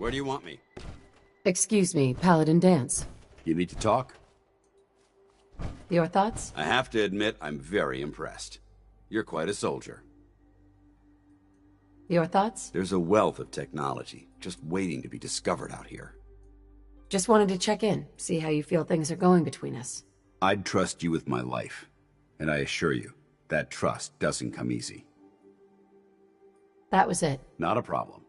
Where do you want me? Excuse me, Paladin Dance. You need to talk? Your thoughts? I have to admit, I'm very impressed. You're quite a soldier. Your thoughts? There's a wealth of technology just waiting to be discovered out here. Just wanted to check in, see how you feel things are going between us. I'd trust you with my life, and I assure you, that trust doesn't come easy. That was it. Not a problem.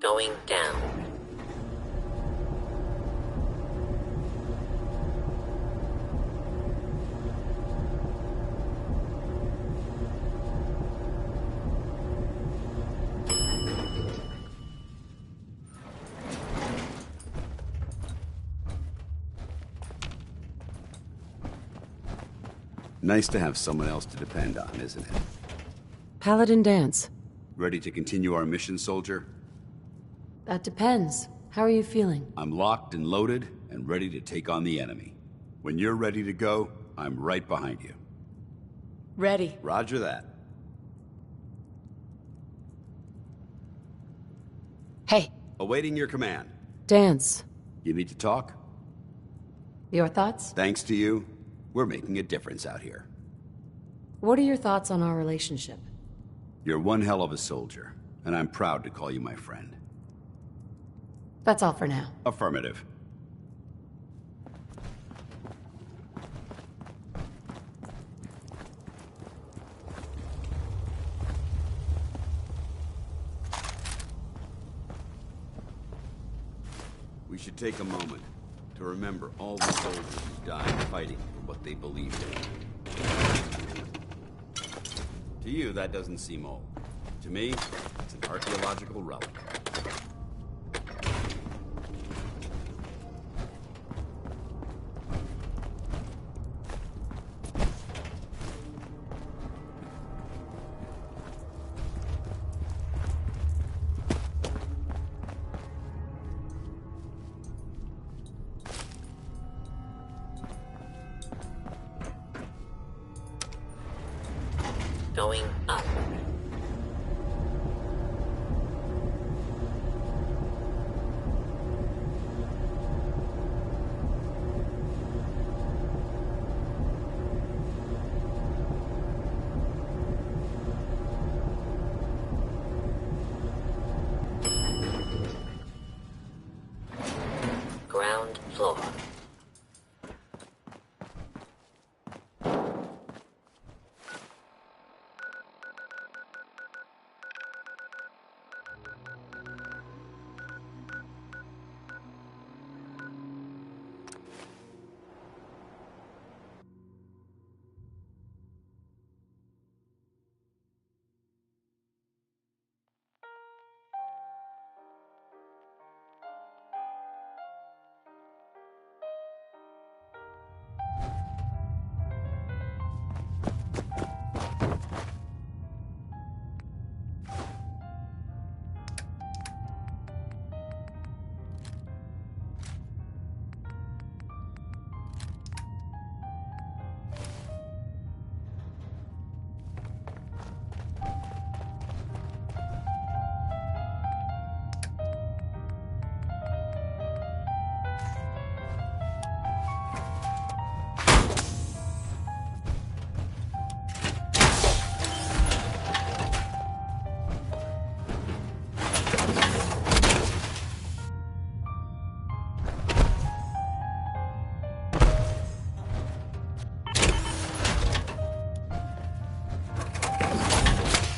Going down. Nice to have someone else to depend on, isn't it? Paladin Dance. Ready to continue our mission, soldier? That depends. How are you feeling? I'm locked and loaded and ready to take on the enemy. When you're ready to go, I'm right behind you. Ready. Roger that. Hey. Awaiting your command. Dance. You need to talk? Your thoughts? Thanks to you, we're making a difference out here. What are your thoughts on our relationship? You're one hell of a soldier, and I'm proud to call you my friend. That's all for now. Affirmative. We should take a moment to remember all the soldiers who died fighting for what they believed in. To you, that doesn't seem old. To me, it's an archaeological relic. Going up. Ground floor.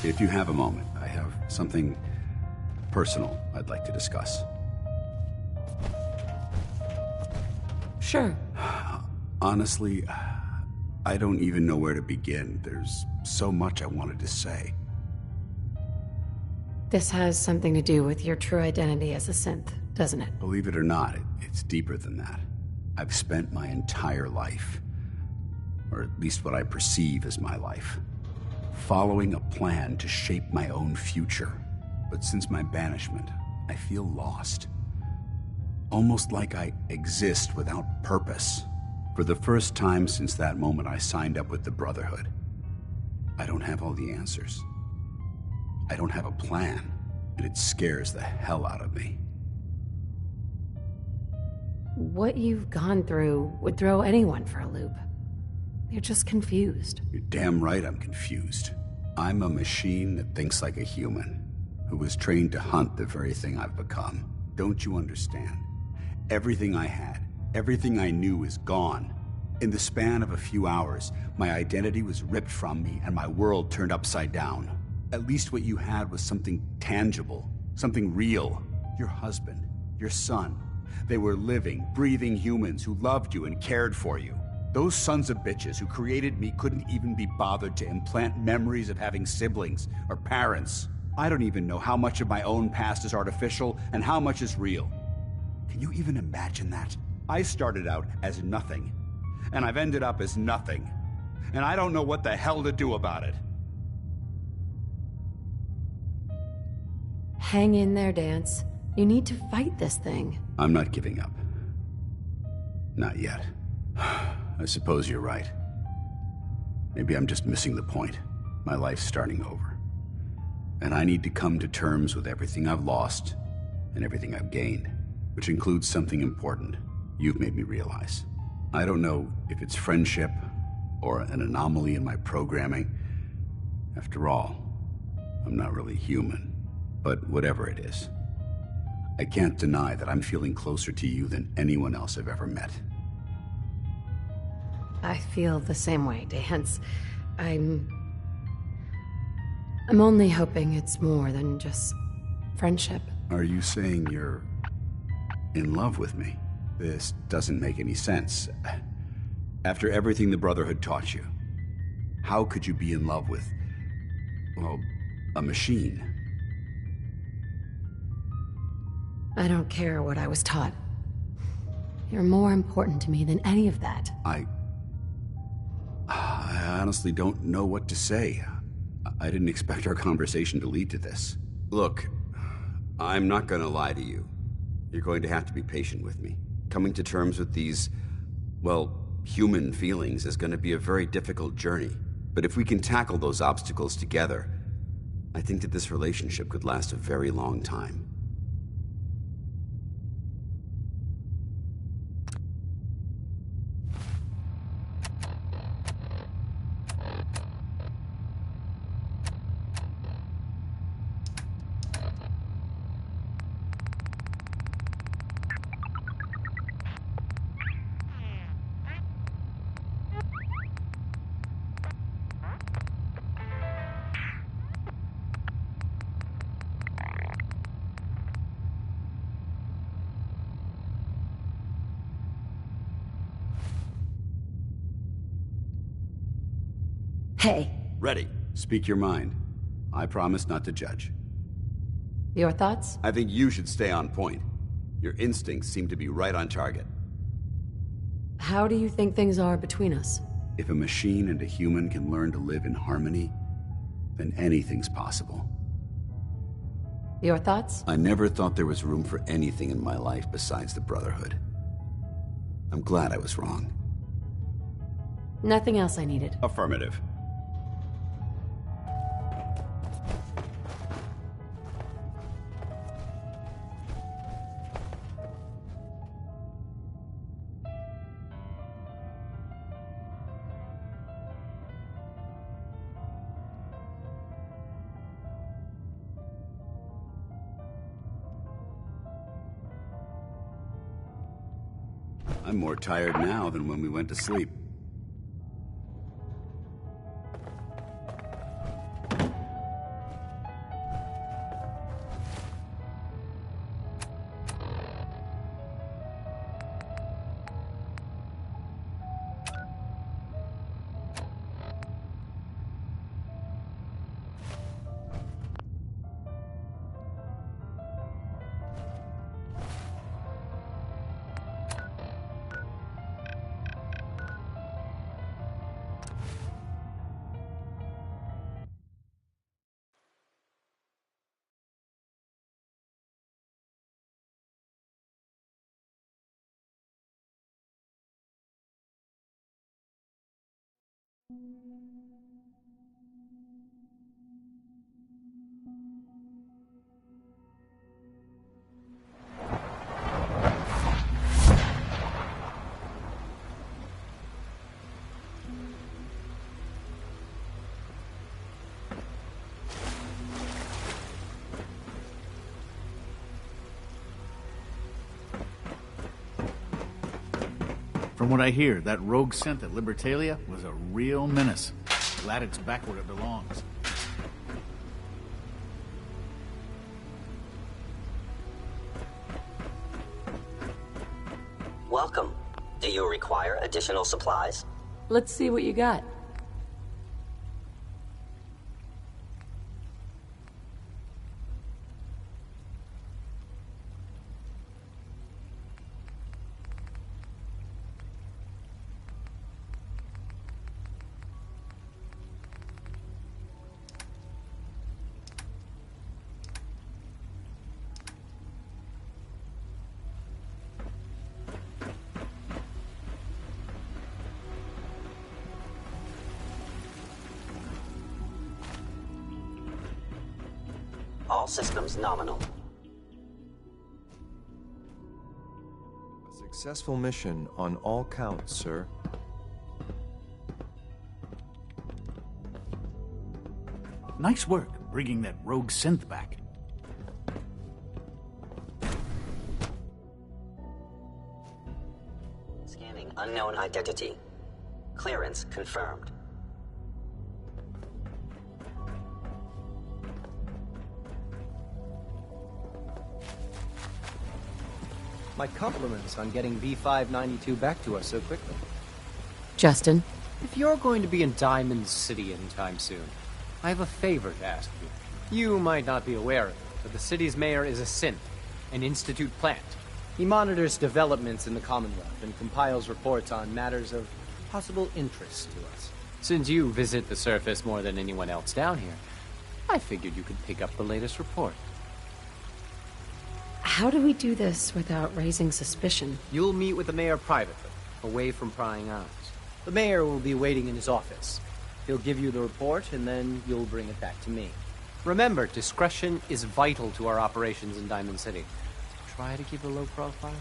If you have a moment, I have something personal I'd like to discuss. Sure. Honestly, I don't even know where to begin. There's so much I wanted to say. This has something to do with your true identity as a synth, doesn't it? Believe it or not, it's deeper than that. I've spent my entire life, or at least what I perceive as my life, following a plan to shape my own future. But since my banishment, I feel lost. Almost like I exist without purpose. For the first time since that moment I signed up with the Brotherhood, I don't have all the answers. I don't have a plan, and it scares the hell out of me. What you've gone through would throw anyone for a loop. You're just confused. You're damn right I'm confused. I'm a machine that thinks like a human, who was trained to hunt the very thing I've become. Don't you understand? Everything I had, everything I knew is gone. In the span of a few hours, my identity was ripped from me and my world turned upside down. At least what you had was something tangible, something real. Your husband, your son. They were living, breathing humans who loved you and cared for you. Those sons of bitches who created me couldn't even be bothered to implant memories of having siblings or parents. I don't even know how much of my own past is artificial and how much is real. Can you even imagine that? I started out as nothing, and I've ended up as nothing. And I don't know what the hell to do about it. Hang in there, Dance. You need to fight this thing. I'm not giving up. Not yet. I suppose you're right. Maybe I'm just missing the point. My life's starting over. And I need to come to terms with everything I've lost and everything I've gained, which includes something important you've made me realize. I don't know if it's friendship or an anomaly in my programming. After all, I'm not really human. But whatever it is, I can't deny that I'm feeling closer to you than anyone else I've ever met. I feel the same way, Dance. I'm only hoping it's more than just friendship. Are you saying you're in love with me? This doesn't make any sense. After everything the Brotherhood taught you, how could you be in love with, well, a machine? I don't care what I was taught. You're more important to me than any of that. I honestly don't know what to say. I didn't expect our conversation to lead to this. Look, I'm not gonna lie to you. You're going to have to be patient with me. Coming to terms with these, well, human feelings is gonna be a very difficult journey. But if we can tackle those obstacles together, I think that this relationship could last a very long time. Hey. Ready. Speak your mind. I promise not to judge. Your thoughts? I think you should stay on point. Your instincts seem to be right on target. How do you think things are between us? If a machine and a human can learn to live in harmony, then anything's possible. Your thoughts? I never thought there was room for anything in my life besides the Brotherhood. I'm glad I was wrong. Nothing else I needed. Affirmative. I'm more tired now than when we went to sleep. From what I hear, that rogue synth at Libertalia was a real menace. Glad it's back where it belongs. Welcome. Do you require additional supplies? Let's see what you got. All systems nominal. A successful mission on all counts, sir. Nice work bringing that rogue synth back. Scanning unknown identity. Clearance confirmed. My compliments on getting B592 back to us so quickly. Justin? If you're going to be in Diamond City anytime soon, I have a favor to ask you. You might not be aware of it, but the city's mayor is a synth, an institute plant. He monitors developments in the Commonwealth and compiles reports on matters of possible interest to us. Since you visit the surface more than anyone else down here, I figured you could pick up the latest report. How do we do this without raising suspicion? You'll meet with the mayor privately, away from prying eyes. The mayor will be waiting in his office. He'll give you the report, and then you'll bring it back to me. Remember, discretion is vital to our operations in Diamond City. Try to keep a low profile.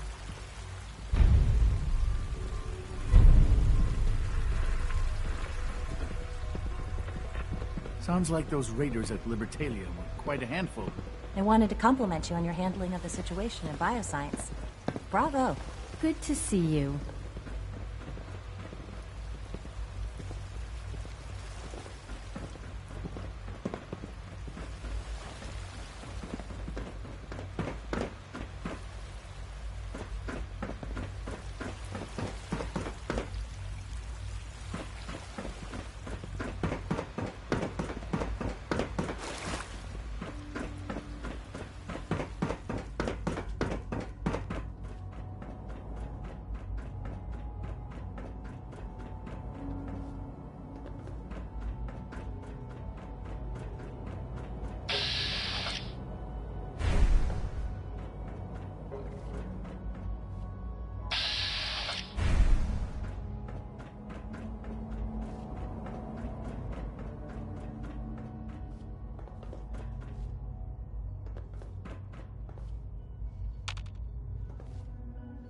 Sounds like those raiders at Libertalia were quite a handful. I wanted to compliment you on your handling of the situation in bioscience. Bravo. Good to see you.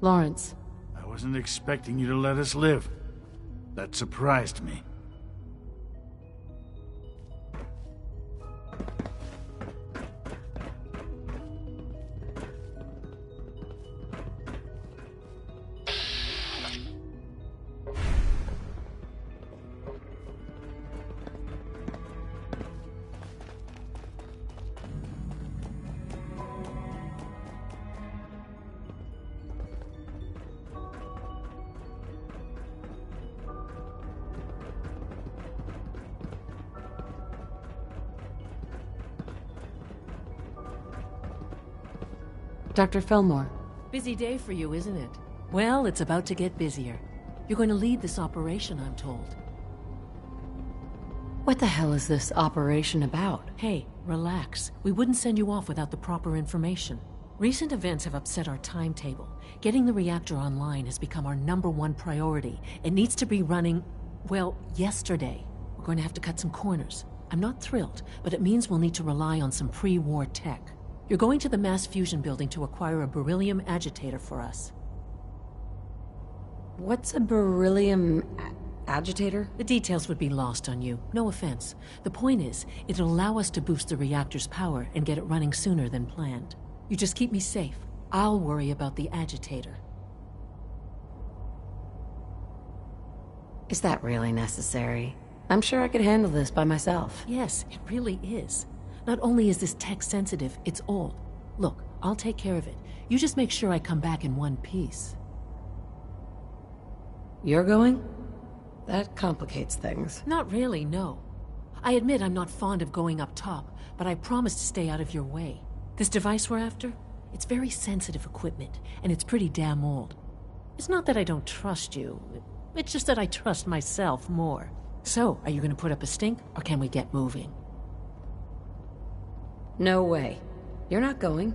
Lawrence. I wasn't expecting you to let us live. That surprised me. Dr. Fillmore. Busy day for you, isn't it? Well, it's about to get busier. You're going to lead this operation, I'm told. What the hell is this operation about? Hey, relax. We wouldn't send you off without the proper information. Recent events have upset our timetable. Getting the reactor online has become our #1 priority. It needs to be running Well, yesterday. We're going to have to cut some corners. I'm not thrilled, but it means we'll need to rely on some pre-war tech. You're going to the mass fusion building to acquire a beryllium agitator for us. What's a beryllium agitator? The details would be lost on you. No offense. The point is, it'll allow us to boost the reactor's power and get it running sooner than planned. You just keep me safe. I'll worry about the agitator. Is that really necessary? I'm sure I could handle this by myself. Yes, it really is. Not only is this tech sensitive, it's old. Look, I'll take care of it. You just make sure I come back in one piece. You're going? That complicates things. Not really, no. I admit I'm not fond of going up top, but I promise to stay out of your way. This device we're after? It's very sensitive equipment, and it's pretty damn old. It's not that I don't trust you. It's just that I trust myself more. So, are you gonna put up a stink, or can we get moving? No way. You're not going.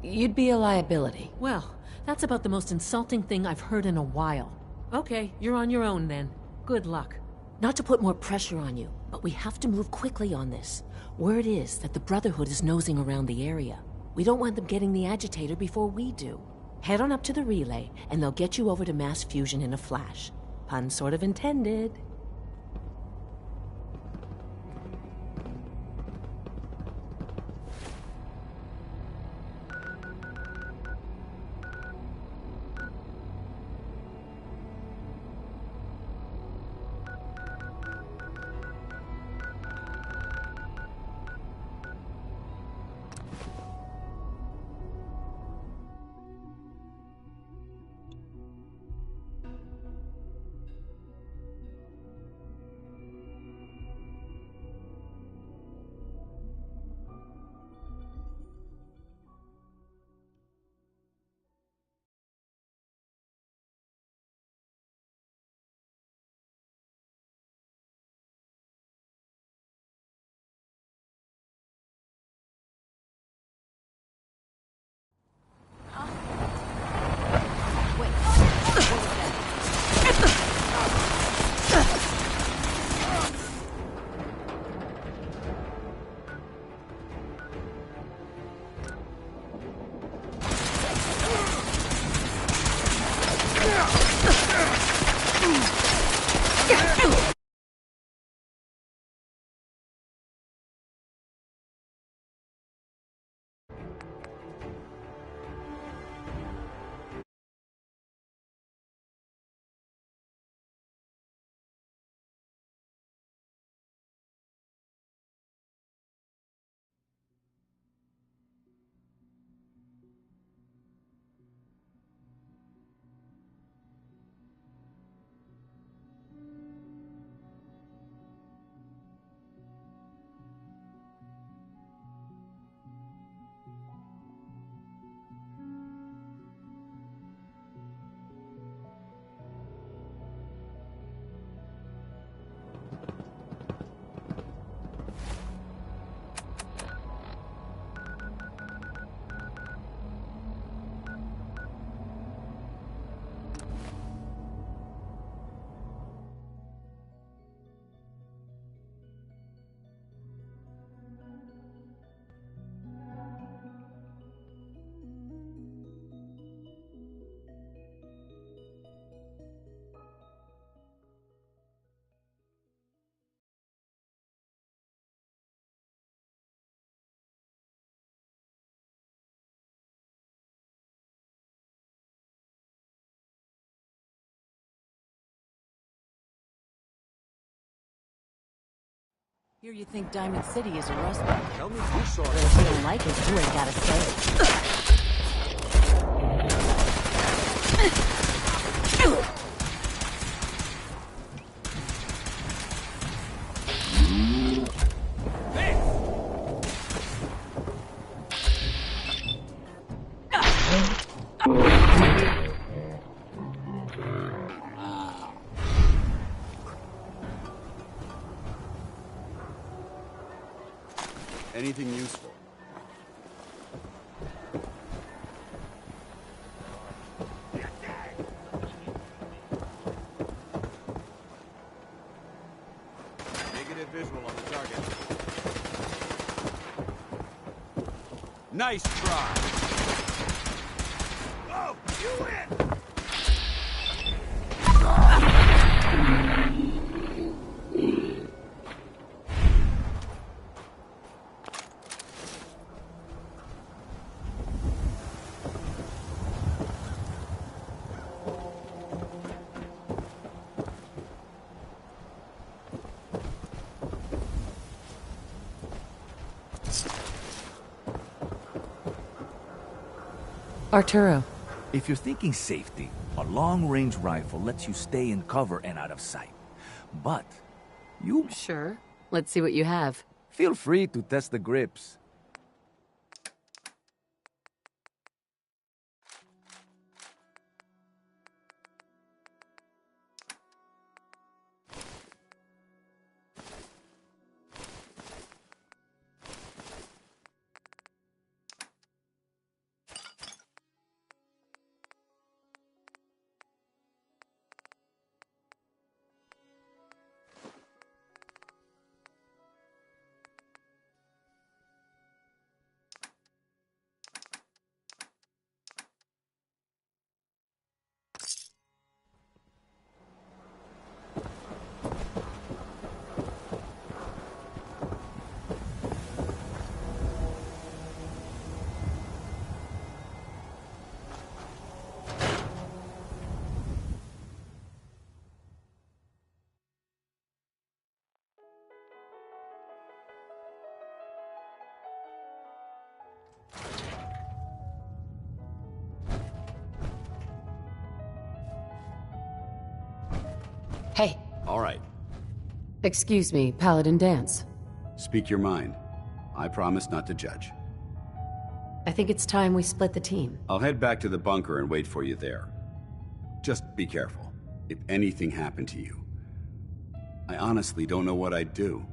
You'd be a liability. Well, that's about the most insulting thing I've heard in a while. Okay, you're on your own then. Good luck. Not to put more pressure on you, but we have to move quickly on this. Word is that the Brotherhood is nosing around the area. We don't want them getting the agitator before we do. Head on up to the relay, and they'll get you over to mass fusion in a flash. Pun sort of intended. Here you think Diamond City is a rust belt. Tell me you saw But it. if you don't like it, you ain't gotta say. Anything useful? Nice try. Oh, you win! Arturo. If you're thinking safety, a long-range rifle lets you stay in cover and out of sight. But you... Sure. Let's see what you have. Feel free to test the grips. Hey. All right. Excuse me, Paladin Dance. Speak your mind. I promise not to judge. I think it's time we split the team. I'll head back to the bunker and wait for you there. Just be careful. If anything happened to you, I honestly don't know what I'd do.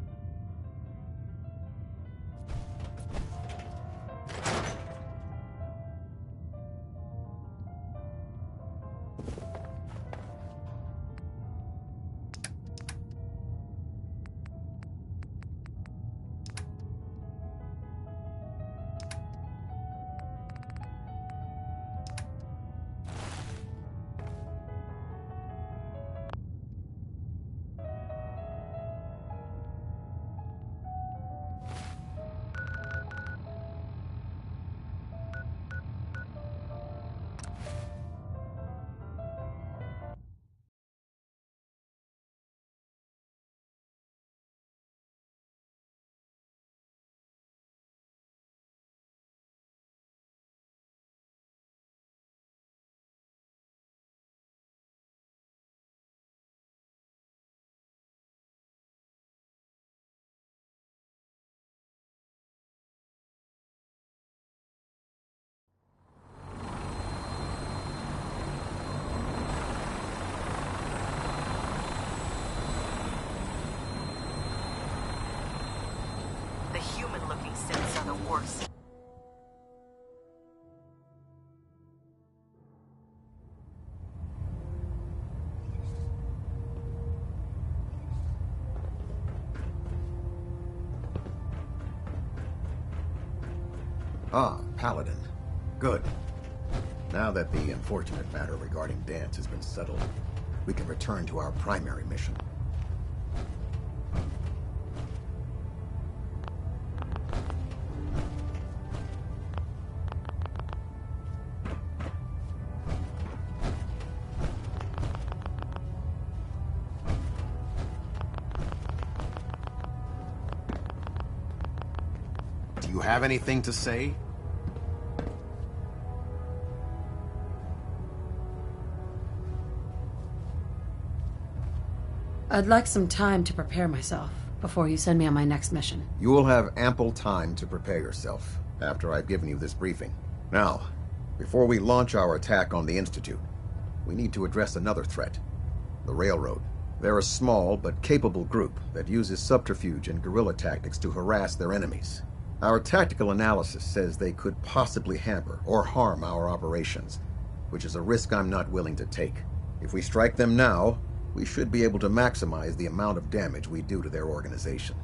The human-looking synths are the worst. Ah, Paladin. Good. Now that the unfortunate matter regarding Dance has been settled, we can return to our primary mission. Do you have anything to say? I'd like some time to prepare myself before you send me on my next mission. You will have ample time to prepare yourself after I've given you this briefing. Now, before we launch our attack on the Institute, we need to address another threat. The Railroad. They're a small but capable group that uses subterfuge and guerrilla tactics to harass their enemies. Our tactical analysis says they could possibly hamper or harm our operations, which is a risk I'm not willing to take. If we strike them now, we should be able to maximize the amount of damage we do to their organization.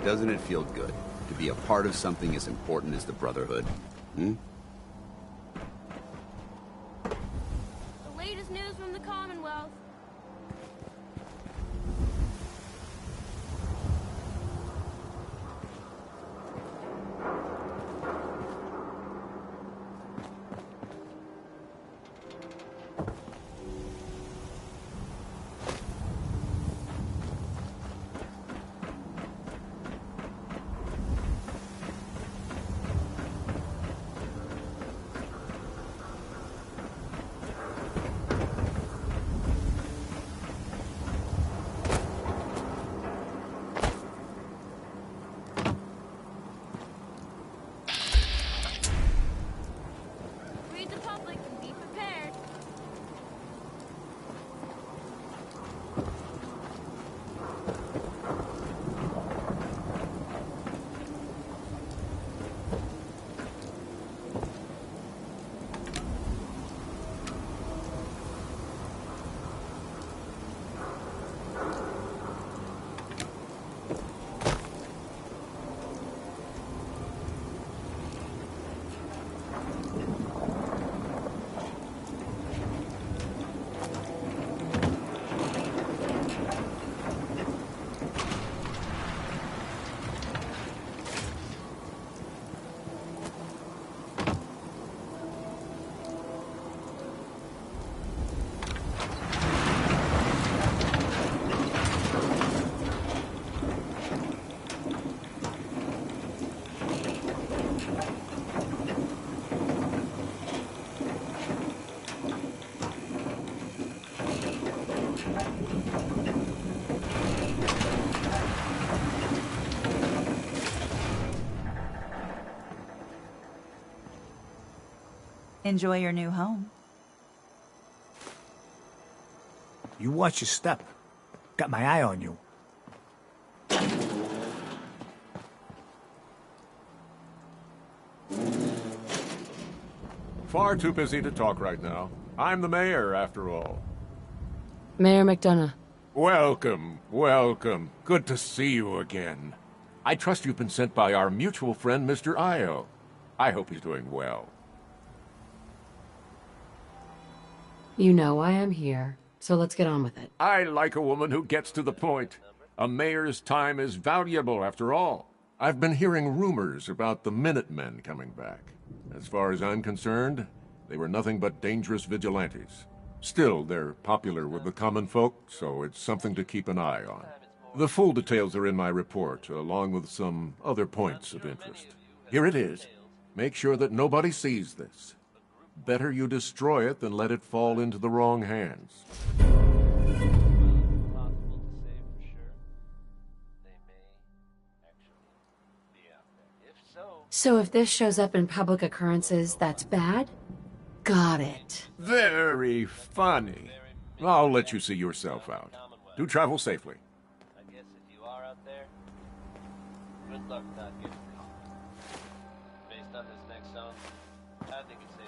Doesn't it feel good to be a part of something as important as the Brotherhood? Hmm? The latest news from the Commonwealth. Enjoy your new home. You watch your step. Got my eye on you. Far too busy to talk right now. I'm the mayor, after all. Mayor McDonough. Welcome, welcome. Good to see you again. I trust you've been sent by our mutual friend, Mr. Io. I hope he's doing well. You know I am here, so let's get on with it. I like a woman who gets to the point. A mayor's time is valuable, after all. I've been hearing rumors about the Minutemen coming back. As far as I'm concerned, they were nothing but dangerous vigilantes. Still, they're popular with the common folk, so it's something to keep an eye on. The full details are in my report, along with some other points of interest. Here it is. Make sure that nobody sees this. Better you destroy it than let it fall into the wrong hands. So if this shows up in public occurrences, that's bad? Got it. Very funny. I'll let you see yourself out. Do travel safely. I guess if you are out there, good luck not getting caught. Based on this next zone, I think it's safe.